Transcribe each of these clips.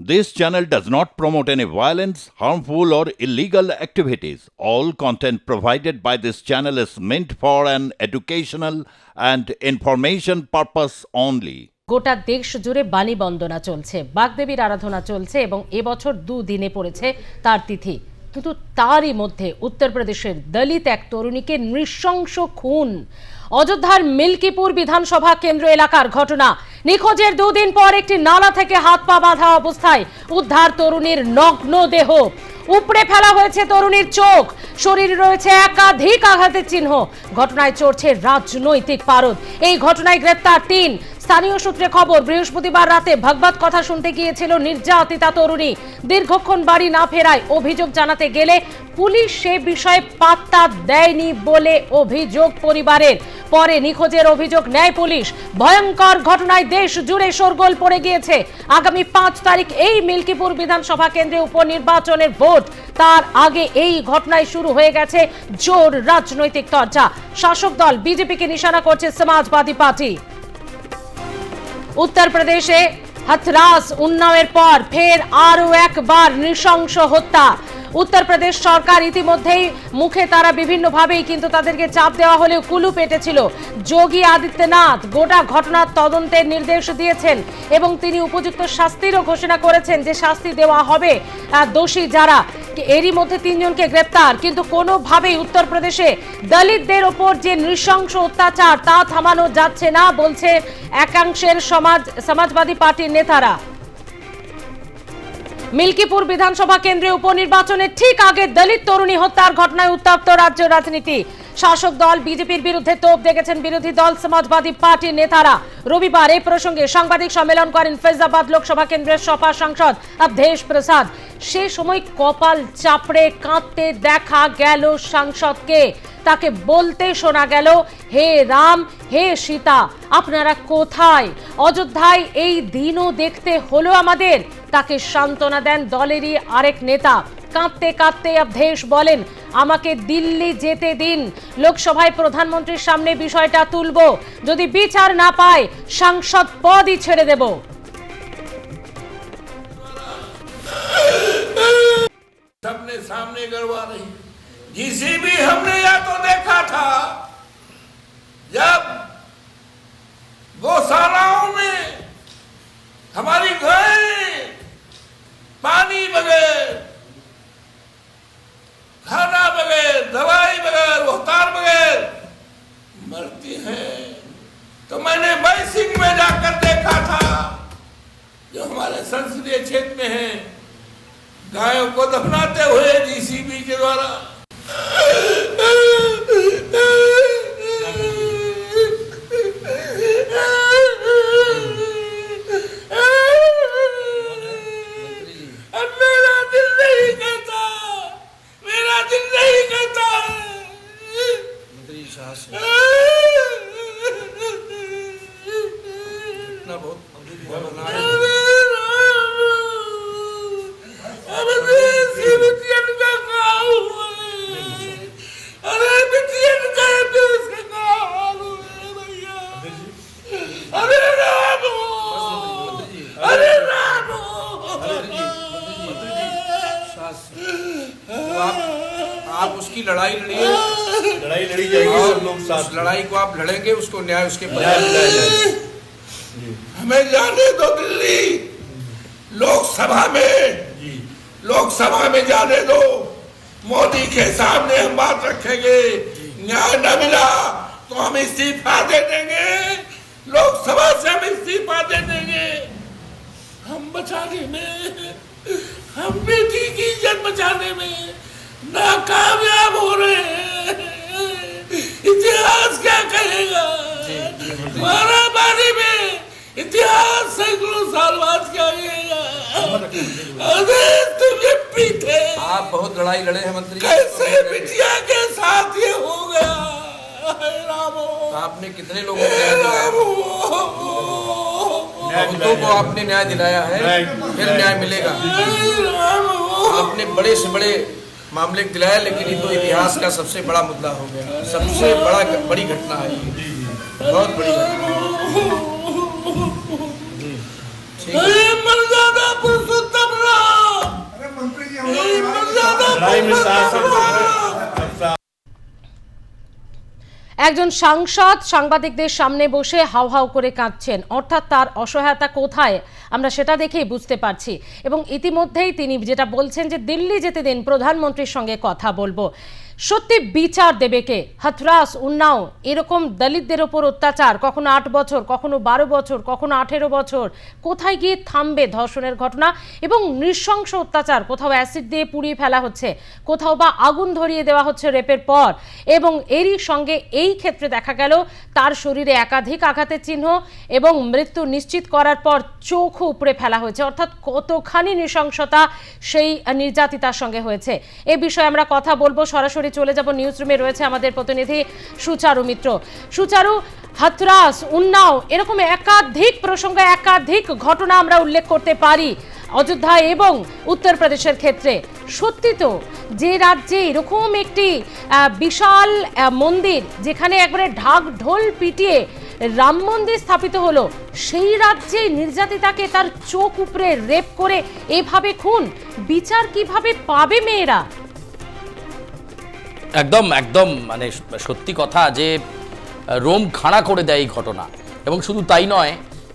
This channel does not promote any violence, harmful, or illegal activities. All content provided by this channel is meant for an educational and information purpose only. গোটা দেশ জুড়ে বাণী বন্দনা চলছে, বাগদেবীর আরাধনা চলছে এবং এবছর দুদিনে পড়েছে তার তিথি। কিন্তু তারই মধ্যে উত্তরপ্রদেশের দলিত এক তরুণীকে নৃশংস খুন। অযোধ্যার মিল্কিপুর বিধানসভা কেন্দ্র এলাকার ঘটনা। নিখোঁজের দুদিন পর একটি নালা থেকে হাত পা বাঁধা অবস্থায় উদ্ধার তরুণীর নগ্ন দেহ। উপড়ে ফেলা হয়েছে তরুণীর চোখ, শরীরে রয়েছে একাধিক আঘাতের চিহ্ন। ঘটনায় চড়ছে রাজনৈতিক পারদ। এই ঘটনায় গ্রেপ্তার ৩। স্থানীয় সূত্রে খবর, বৃহস্পতিবার রাতে ভাগবত কথা শুনতে গিয়েছিল নির্যাতিতা তরুণী। দীর্ঘক্ষণ বাড়ি না ফেরায় অভিযোগ জানাতে গেলে পুলিশ সে বিষয়ে পাত্তা দেয়নি বলে অভিযোগ পরিবারের। পরে নিখোঁজের অভিযোগ নেয় পুলিশ। ভয়ঙ্কর ঘটনায় দেশ জুড়ে শোরগোল পড়ে গিয়েছে। আগামী ৫ তারিখ এই মিল্কিপুর বিধানসভা কেন্দ্রে উপনির্বাচনের ভোট। তার আগে এই ঘটনায় শুরু হয়ে গেছে জোর রাজনৈতিক চর্চা। শাসক দল বিজেপিকে নিশানা করছে সমাজবাদী পার্টি। উত্তর প্রদেশে হাথরাস উন্নাওয়ের পর ফের আরো একবার নৃশংস হত্যা। উত্তরপ্রদেশ সরকার ইতিমধ্যেই মুখে তারা বিভিন্নভাবেই কিন্তু তাদেরকে চাপ দেওয়া হলেও কুলু পেটেছিল। যোগী আদিত্যনাথ গোটা ঘটনার তদন্তের নির্দেশ দিয়েছেন এবং তিনি উপযুক্ত শাস্তিরও ঘোষণা করেছেন যে শাস্তি দেওয়া হবে দোষী যারা। এরই মধ্যে ৩ জনকে গ্রেপ্তার। কিন্তু কোনোভাবেই উত্তরপ্রদেশে দলিতদের ওপর যে নৃশংস অত্যাচার তা থামানো যাচ্ছে না বলছে একাংশের সমাজবাদী পার্টির নেতারা। মিল্কিপুর বিধানসভা কেন্দ্রে উপনির্বাচনের ঠিক আগে দলিত তরুণী হত্যার ঘটনায় উত্তপ্ত রাজ্য রাজনীতি। শাসক দল বিজেপির বিরুদ্ধে তোপ দেখেছেন বিরোধী দল সমাজবাদী পার্টির নেতারা। রবিবার এই প্রসঙ্গে সাংবাদিক সম্মেলন করেন ফৈজাবাদ লোকসভা কেন্দ্রের সপা সাংসদ অবধেশ প্রসাদ। সে সময় কপাল চাপড়ে কাঁদতে দেখা গেল সাংসদকে। তাকে বলতে শোনা গেল, হে রাম, হে সীতা, আপনারা কোথায়? অযোধ্যায় এই দিনও দেখতে হলো আমাদের। তাকে সান্ত্বনা দেন দলেরই আরেক নেতা। কাঁদতে কাঁদতে অবধেশ বলেন, আমাকে দিল্লি যেতে দিন, লোকসভায় প্রধানমন্ত্রীর সামনে বিষয়টা তুলব, যদি বিচার না পায় সাংসদ পদই ছেড়ে দেব। सबने सामने करवा रही। जिसे भी हमने या तो देखा था जब गौशालाओं में हमारी गायें पानी बगैर, खाना बगैर, दवाई बगैर, उपचार बगैर मरती हैं, तो मैंने बैसिंग में जाकर देखा था जो हमारे संसदीय क्षेत्र में है, गायों को दफनाते हुए जीसीबी के द्वारा। मेरा दिल नहीं कहता, मेरा दिल नहीं कहता। इतना बहुत आप उसकी लड़ाई लड़िए, लड़ाई लड़ी जाएगी, सब लोग साथ। लड़ाई को आप लड़ेंगे, उसको न्याय उसके हमें जाने दो दिल्ली लोकसभा में जाने दो। मोदी के सामने हम बात रखेंगे, न्याय न मिला तो हम इस्तीफा दे देंगे, लोकसभा से हम इस्तीफा दे देंगे। हम बचाने में, हम बेटी की इज्जत बचाने में नाकामयाब हो रहे हैं। इतिहास क्या कहेगा? मारामारी में इतिहास सैकड़ों साल बाद क्या कहेगा? अरे तुम ये पीते, आप बहुत लड़ाई लड़े हैं मंत्री। कैसे बिटिया के साथ ये हो गया? रामो, आपने कितने लोगों को न्याय दिलाया? बहुतों को आपने न्याय दिलाया है, फिर न्याय मिलेगा। आपने बड़े से बड़े मामले दिलाया, लेकिन ये तो इतिहास का सबसे बड़ा मुद्दा हो गया, सबसे बड़ी घटना है, बहुत बड़ी घटना। मर्यादा पुरुषोत्तम একজন সাংসদ সাংবাদিকদের সামনে বসে হাউ হাউ করে কাঁদছেন, অর্থাৎ তার অসহায়তা কোথায় আমরা সেটা দেখেই বুঝতে পারছি। এবং ইতিমধ্যেই তিনি যেটা বলছেন যে দিল্লি যেতে দিন, প্রধানমন্ত্রীর সঙ্গে কথা বলবো। সত্যি বিচার দেবে কে? হাথরাস, উন্নাও এরকম দলিতদের ওপর অত্যাচার, কখনো 8 বছর, কখনো 12 বছর, কখনো 18 বছর, কোথায় গিয়ে থামবে ধর্ষণের ঘটনা এবং নৃশংস অত্যাচার? কোথাও অ্যাসিড দিয়ে পুড়িয়ে ফেলা হচ্ছে, কোথাও বা আগুন ধরিয়ে দেওয়া হচ্ছে রেপের পর, এবং এরই সঙ্গে এই ক্ষেত্রে দেখা গেল তার শরীরে একাধিক আঘাতের চিহ্ন এবং মৃত্যু নিশ্চিত করার পর চোখও উপড়ে ফেলা হয়েছে। অর্থাৎ কতখানি নৃশংসতা সেই নির্যাতিতার সঙ্গে হয়েছে, এ বিষয়ে আমরা কথা বলবো। সরাসরি চলে যাব নিউজ রুমে, রয়েছে আমাদের প্রতিনিধি সুচারু মিত্র। সুচারু, হাথরাস, উন্নাও এরকম একাধিক প্রসঙ্গ, একাধিক ঘটনা আমরা উল্লেখ করতে পারি অযোধ্যা এবং উত্তরপ্রদেশের ক্ষেত্রে। সত্যি তো যে রাজ্যে এরকম একটি বিশাল মন্দির, যেখানে একবারে ঢাক ঢোল পিটিয়ে রাম মন্দির স্থাপিত হলো, সেই রাজ্যে নির্যাতিতাকে তার চোখ উপরে রেপ করে এভাবে খুন, বিচার কিভাবে পাবে মেয়েরা? একদম একদম মানে সত্যি কথা যে রোম খাড়া করে দেয় এই ঘটনা। এবং শুধু তাই নয়,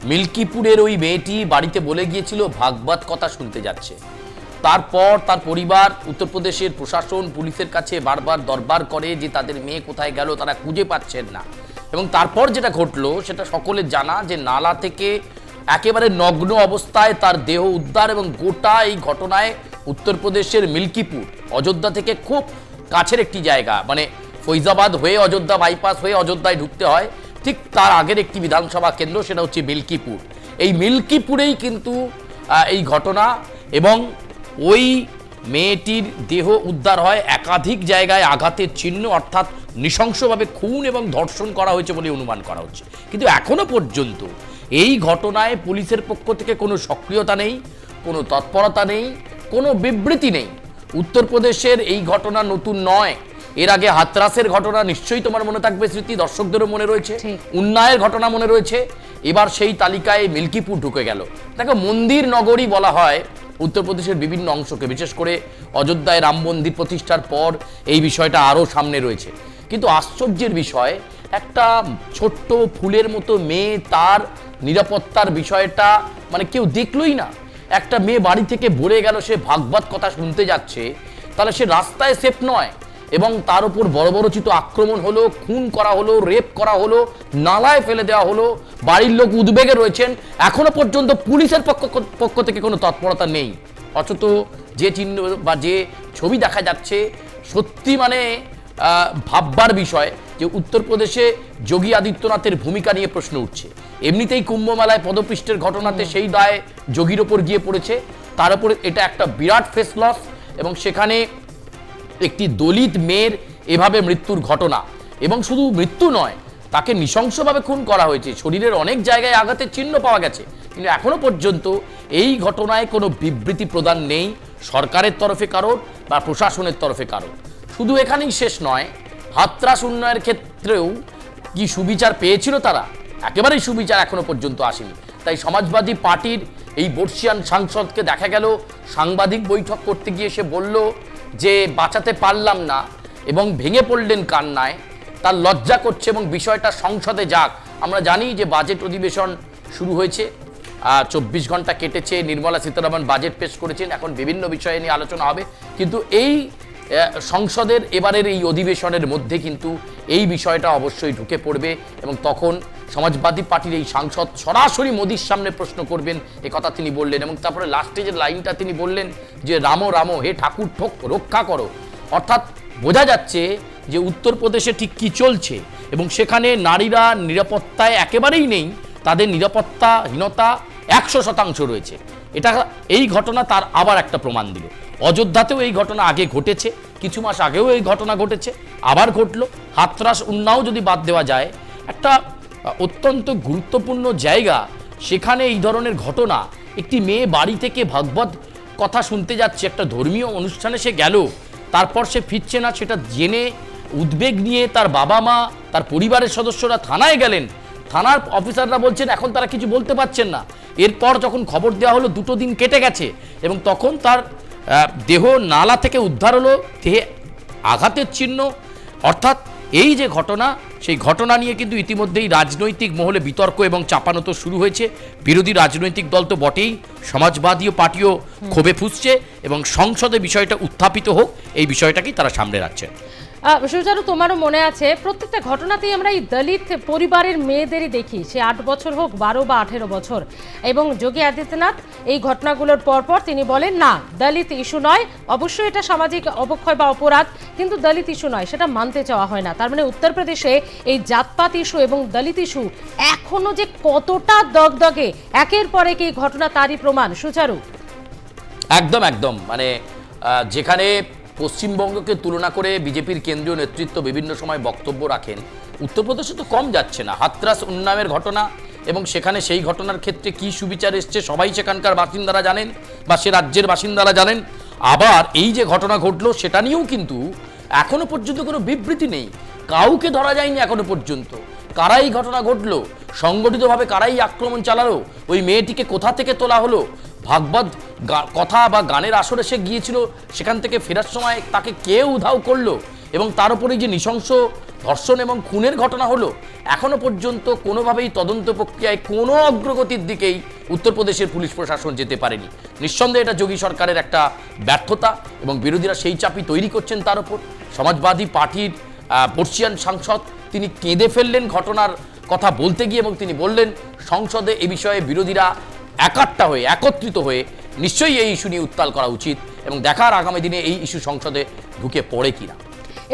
মিল্কিপুরের ওই মেয়েটি বাড়িতে বলে গিয়েছিল ভাগবত কথা শুনতে যাচ্ছে। তারপর তার পরিবার উত্তরপ্রদেশের প্রশাসন পুলিশের কাছে বারবার দরবার করে যে তাদের মেয়ে কোথায় গেল, তারা খুঁজে পাচ্ছেন না। এবং তারপর যেটা ঘটলো সেটা সকলের জানা, যে নালা থেকে একেবারে নগ্ন অবস্থায় তার দেহ উদ্ধার। এবং গোটা এই ঘটনায় উত্তরপ্রদেশের মিল্কিপুর অযোধ্যা থেকে খুব কাছের একটি জায়গা, মানে ফৈজাবাদ হয়ে অযোধ্যা বাইপাস হয়ে অযোধ্যায় ঢুকতে হয়, ঠিক তার আগের একটি বিধানসভা কেন্দ্র, সেটা হচ্ছে মিল্কিপুর। এই মিল্কিপুরেই কিন্তু এই ঘটনা, এবং ওই মেয়েটির দেহ উদ্ধার হয়, একাধিক জায়গায় আঘাতের চিহ্ন, অর্থাৎ নৃশংসভাবে খুন এবং ধর্ষণ করা হয়েছে বলে অনুমান করা হচ্ছে। কিন্তু এখনো পর্যন্ত এই ঘটনায় পুলিশের পক্ষ থেকে কোনো সক্রিয়তা নেই, কোনো তৎপরতা নেই, কোনো বিবৃতি নেই। উত্তরপ্রদেশের এই ঘটনা নতুন নয়, এর আগে হাথরাসের ঘটনা নিশ্চয়ই তোমার মনে থাকবে স্মৃতি, দর্শকদেরও মনে রয়েছে, উন্নায়ের ঘটনা মনে রয়েছে, এবার সেই তালিকায় মিল্কিপুর ঢুকে গেল। দেখো, মন্দির নগরী বলা হয় উত্তরপ্রদেশের বিভিন্ন অংশকে, বিশেষ করে অযোধ্যায় রাম মন্দির প্রতিষ্ঠার পর এই বিষয়টা আরও সামনে রয়েছে। কিন্তু আশ্চর্যের বিষয়, একটা ছোট্ট ফুলের মতো মেয়ে, তার নিরাপত্তার বিষয়টা মানে কেউ দেখলই না। একটা মেয়ে বাড়ি থেকে বলে গেল সে ভাগবত কথা শুনতে যাচ্ছে, তাহলে সে রাস্তায় সেফ নয়। এবং তার উপর বর্বরচিত আক্রমণ হলো, খুন করা হলো, রেপ করা হলো, নালায় ফেলে দেওয়া হলো, বাড়ির লোক উদ্বেগে রয়েছেন। এখনো পর্যন্ত পুলিশের পক্ষ থেকে কোনো তৎপরতা নেই। অথচ যে চিহ্ন বা যে ছবি দেখা যাচ্ছে, সত্যি মানে ভাববার বিষয় যে উত্তরপ্রদেশে যোগী আদিত্যনাথের ভূমিকা নিয়ে প্রশ্ন উঠছে। এমনিতেই কুম্ভমেলায় পদপৃষ্ঠের ঘটনাতে সেই দায় যোগীর ওপর গিয়ে পড়েছে, তার উপরে এটা একটা বিরাট ফেস লস। এবং সেখানে একটি দলিত মেয়ের এভাবে মৃত্যুর ঘটনা, এবং শুধু মৃত্যু নয়, তাকে নৃশংসভাবে খুন করা হয়েছে, শরীরের অনেক জায়গায় আঘাতের চিহ্ন পাওয়া গেছে। কিন্তু এখনো পর্যন্ত এই ঘটনায় কোনো বিবৃতি প্রদান নেই সরকারের তরফে কারোর বা প্রশাসনের তরফে কারোর। শুধু এখানেই শেষ নয়, হাথরাস উন্নয়নের ক্ষেত্রেও কি সুবিচার পেয়েছিল তারা? একেবারেই সুবিচার এখনো পর্যন্ত আসেনি। তাই সমাজবাদী পার্টির এই বর্ষিয়ান সাংসদকে দেখা গেল সাংবাদিক বৈঠক করতে গিয়ে সে বলল যে বাঁচাতে পারলাম না, এবং ভেঙে পড়লেন কান্নায়, তার লজ্জা করছে এবং বিষয়টা সংসদে যাক। আমরা জানি যে বাজেট অধিবেশন শুরু হয়েছে, 24 ঘন্টা কেটেছে, নির্মলা সীতারামন বাজেট পেশ করেছেন, এখন বিভিন্ন বিষয় নিয়ে আলোচনা হবে। কিন্তু এই সংসদের এবারের এই অধিবেশনের মধ্যে কিন্তু এই বিষয়টা অবশ্যই ঢুকে পড়বে, এবং তখন সমাজবাদী পার্টির এই সাংসদ সরাসরি মোদির সামনে প্রশ্ন করবেন, এ কথা তিনি বললেন। এবং তারপরে লাস্টে যে লাইনটা তিনি বললেন যে রামো রামো, হে ঠাকুর ঠোক রক্ষা করো। অর্থাৎ বোঝা যাচ্ছে যে উত্তরপ্রদেশে ঠিক কী চলছে, এবং সেখানে নারীরা নিরাপত্তায় একেবারেই নেই, তাদের নিরাপত্তাহীনতা 100% রয়েছে। এটা এই ঘটনা তার আবার একটা প্রমাণ দিল। অযোধ্যাতেও এই ঘটনা আগে ঘটেছে, কিছু মাস আগেও এই ঘটনা ঘটেছে, আবার ঘটলো। হাথরাস উন্নাও যদি বাদ দেওয়া যায়, একটা অত্যন্ত গুরুত্বপূর্ণ জায়গা, সেখানে এই ধরনের ঘটনা। একটি মেয়ে বাড়ি থেকে ভাগবত কথা শুনতে যাচ্ছে, একটা ধর্মীয় অনুষ্ঠানে সে গেল, তারপর সে ফিরছে না, সেটা জেনে উদ্বেগ নিয়ে তার বাবা মা, তার পরিবারের সদস্যরা থানায় গেলেন। থানার অফিসাররা বলছেন এখন তারা কিছু বলতে পারছেন না। এরপর যখন খবর দেওয়া হলো 2 দিন কেটে গেছে, এবং তখন তার দেহ নালা থেকে উদ্ধার হলো, দেহে আঘাতের চিহ্ন। অর্থাৎ এই যে ঘটনা, সেই ঘটনা নিয়ে কিন্তু ইতিমধ্যেই রাজনৈতিক মহলে বিতর্ক এবং চাপানো তো শুরু হয়েছে। বিরোধী রাজনৈতিক দল তো বটেই, সমাজবাদী পার্টিও ক্ষোভে ফুঁসছে এবং সংসদে বিষয়টা উত্থাপিত হোক এই বিষয়টাকেই তারা সামনে রাখছে। সুচারু, তোমারও মনে আছে প্রত্যেকটা ঘটনাতেই আমরা এই দলিত পরিবারের মেয়েদেরই দেখি, সে 8 বছর হোক 12 বা 18 বছর। এবং যোগী আদিত্যনাথ এই ঘটনাগুলোর পরপর তিনি বলেন না, দলিত ইস্যু নয়, অবশ্যই এটা সামাজিক অবক্ষয় বা অপরাধ, কিন্তু দলিত ইস্যু নয়, সেটা মানতে চাওয়া হয় না। তার মানে উত্তরপ্রদেশে এই জাতপাত ইস্যু এবং দলিত ইস্যু এখনো যে কতটা দগদগে, একের পর এক এই ঘটনা তারই প্রমাণ। সুচারু, একদম একদম, মানে যেখানে পশ্চিমবঙ্গকে তুলনা করে বিজেপির কেন্দ্রীয় নেতৃত্ব বিভিন্ন সময় বক্তব্য রাখেন, উত্তরপ্রদেশে তো কম যাচ্ছে না। হাতরাস উন্নাওয়ের ঘটনা এবং সেখানে সেই ঘটনার ক্ষেত্রে কি সুবিচার এসছে সবাই সেখানকার বাসিন্দারা জানেন বা সে রাজ্যের বাসিন্দারা জানেন। আবার এই যে ঘটনা ঘটলো সেটা নিয়েও কিন্তু এখনো পর্যন্ত কোনো বিবৃতি নেই, কাউকে ধরা যায়নি এখনো পর্যন্ত। কারা এই ঘটনা ঘটলো, সংগঠিতভাবে কারাই আক্রমণ চালালো, ওই মেয়েটিকে কোথা থেকে তোলা হলো, ভাগবত কথা বা গানের আসরে সে গিয়েছিল, সেখান থেকে ফেরার সময় তাকে কে উধাও করলো, এবং তার উপরে যে নৃশংস ধর্ষণ এবং খুনের ঘটনা হলো, এখনো পর্যন্ত কোনোভাবেই তদন্ত প্রক্রিয়ায় কোনো অগ্রগতির দিকেই উত্তরপ্রদেশের পুলিশ প্রশাসন যেতে পারেনি। নিঃসন্দেহে এটা যোগী সরকারের একটা ব্যর্থতা এবং বিরোধীরা সেই চাপই তৈরি করছেন তার উপর। সমাজবাদী পার্টির বর্ষিয়ান সাংসদ তিনি কেঁদে ফেললেন ঘটনার কথা বলতে গিয়ে, এবং তিনি বললেন সংসদে এ বিষয়ে বিরোধীরা একাট্টা হয়ে একত্রিত হয়ে নিশ্চয়ই এই ইস্যু নিয়ে উত্তাল করা উচিত এবং দেখার আগামী দিনে এই ইস্যু সংসদে ঢুকে পড়ে কিনা।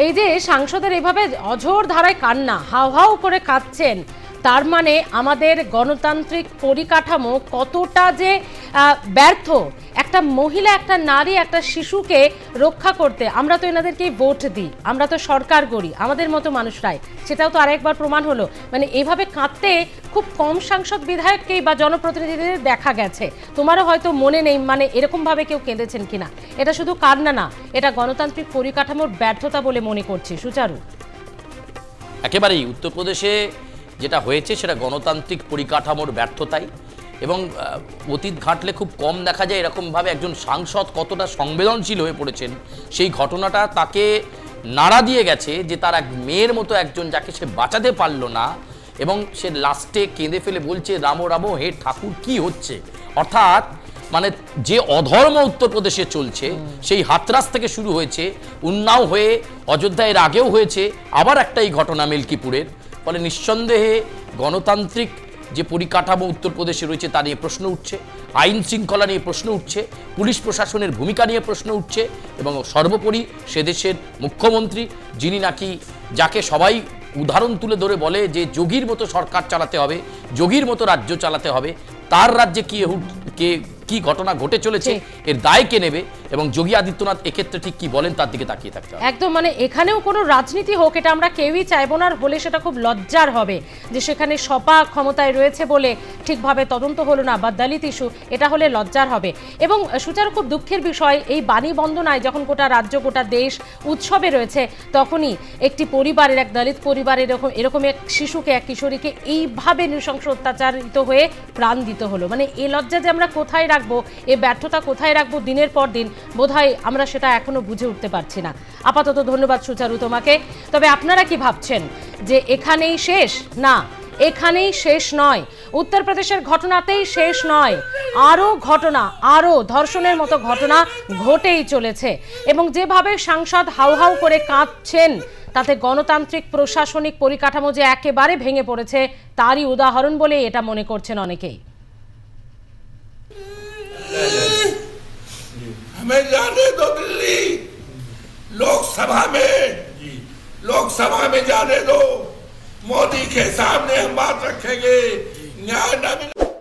এই যে সাংসদের এভাবে অঝোর ধারায় কান্না, হাউ হাউ করে কাঁদছেন, তার মানে আমাদের গণতান্ত্রিক পরিকাঠামো কতটা যে ব্যর্থ। একটা মহিলা, একটা নারী, একটা শিশুকে রক্ষা করতে আমরা তো এনাদেরকেই ভোট দিই, আমরা তো সরকার গড়ি, আমাদের মতো মানুষরাই, সেটাও তো আরেকবার প্রমাণ হলো। মানে এইভাবে কাঁদতে খুব কম সাংসদ বিধায়ককেই বা জনপ্রতিনিধিদের দেখা গেছে। তোমারও হয়তো মনে নেই মানে এরকমভাবে কেউ কেঁদেছেন কিনা। এটা শুধু কান্না না, এটা গণতান্ত্রিক পরিকাঠামোর ব্যর্থতা বলে মনে করছি। সুচারু, একেবারেই উত্তরপ্রদেশে যেটা হয়েছে সেটা গণতান্ত্রিক পরিকাঠামোর ব্যর্থতাই, এবং অতীত ঘাটলে খুব কম দেখা যায় এরকমভাবে একজন সাংসদ কতটা সংবেদনশীল হয়ে পড়েছেন। সেই ঘটনাটা তাকে নাড়া দিয়ে গেছে যে তার এক মেয়ের মতো একজন যাকে সে বাঁচাতে পারল না, এবং সে লাস্টে কেঁদে ফেলে বলছে রাম রাম হে ঠাকুর কি হচ্ছে। অর্থাৎ মানে যে অধর্ম উত্তরপ্রদেশে চলছে, সেই হাতরাস থেকে শুরু হয়েছে, উন্নাও হয়ে অযোধ্যা এর আগেও হয়েছে, আবার একটা এই ঘটনা মিল্কিপুরের। ফলে নিঃসন্দেহে গণতান্ত্রিক যে পরিকাঠামো উত্তরপ্রদেশে রয়েছে তা নিয়ে প্রশ্ন উঠছে, আইন শৃঙ্খলা নিয়ে প্রশ্ন উঠছে, পুলিশ প্রশাসনের ভূমিকা নিয়ে প্রশ্ন উঠছে, এবং সর্বোপরি সে দেশের মুখ্যমন্ত্রী যিনি নাকি, যাকে সবাই উদাহরণ তুলে ধরে বলে যে যোগীর মতো সরকার চালাতে হবে, যোগীর মতো রাজ্য চালাতে হবে, তার রাজ্যে কি ঘটনা ঘটে চলেছে এর দায় কে নেবে, এবং যোগী আদিত্যনাথ এক্ষেত্রে ঠিক কি বলেন তার দিকে তাকিয়ে থাকতে হবে। একদম, মানে এখানেও কোনো রাজনীতি হোক এটা আমরা কেউই চাইবো না, বলে সেটা খুব লজ্জার হবে যে সেখানে সপা ক্ষমতায় রয়েছে বলে ঠিকভাবে তদন্ত হলো না, বা দলিত ইস্যু, এটা হলে লজ্জার হবে। এবং সুচারু, খুব দুঃখের বিষয়, এই বাণী বন্দনায় যখন গোটা রাজ্য গোটা দেশ উৎসবে রয়েছে, তখনই একটি পরিবারের, এক দলিত পরিবারের এরকম এক শিশুকে, এক কিশোরীকে এইভাবে নৃশংস অত্যাচারিত হয়ে প্রাণ দিতে হলো। মানে এই লজ্জা যে আমরা কোথায় রাখবো, এ ব্যর্থতা কোথায় রাখবো দিনের পর দিন, বোধহয় আমরা সেটা এখনো বুঝে উঠতে পারছি না। আপাতত ধন্যবাদ সুচারু তোমাকে। তবে আপনারা কি ভাবছেন যে এখানেই শেষ? না, এখানেই শেষ নয়, উত্তরপ্রদেশের ঘটনাতেই শেষ নয়, আরও ঘটনা, আরও ধর্ষণের মতো ঘটনা ঘটেই চলেছে। এবং যেভাবে সাংসদ হাউ হাউ করে কাঁদছেন, তাতে গণতান্ত্রিক প্রশাসনিক পরিকাঠামো যে একেবারে ভেঙে পড়েছে তারই উদাহরণ বলে এটা মনে করছেন অনেকেই। हमें जाने दो दिल्ली, लोकसभा में जाने दो, मोदी के सामने हम बात रखेंगे, न्याय न मिले।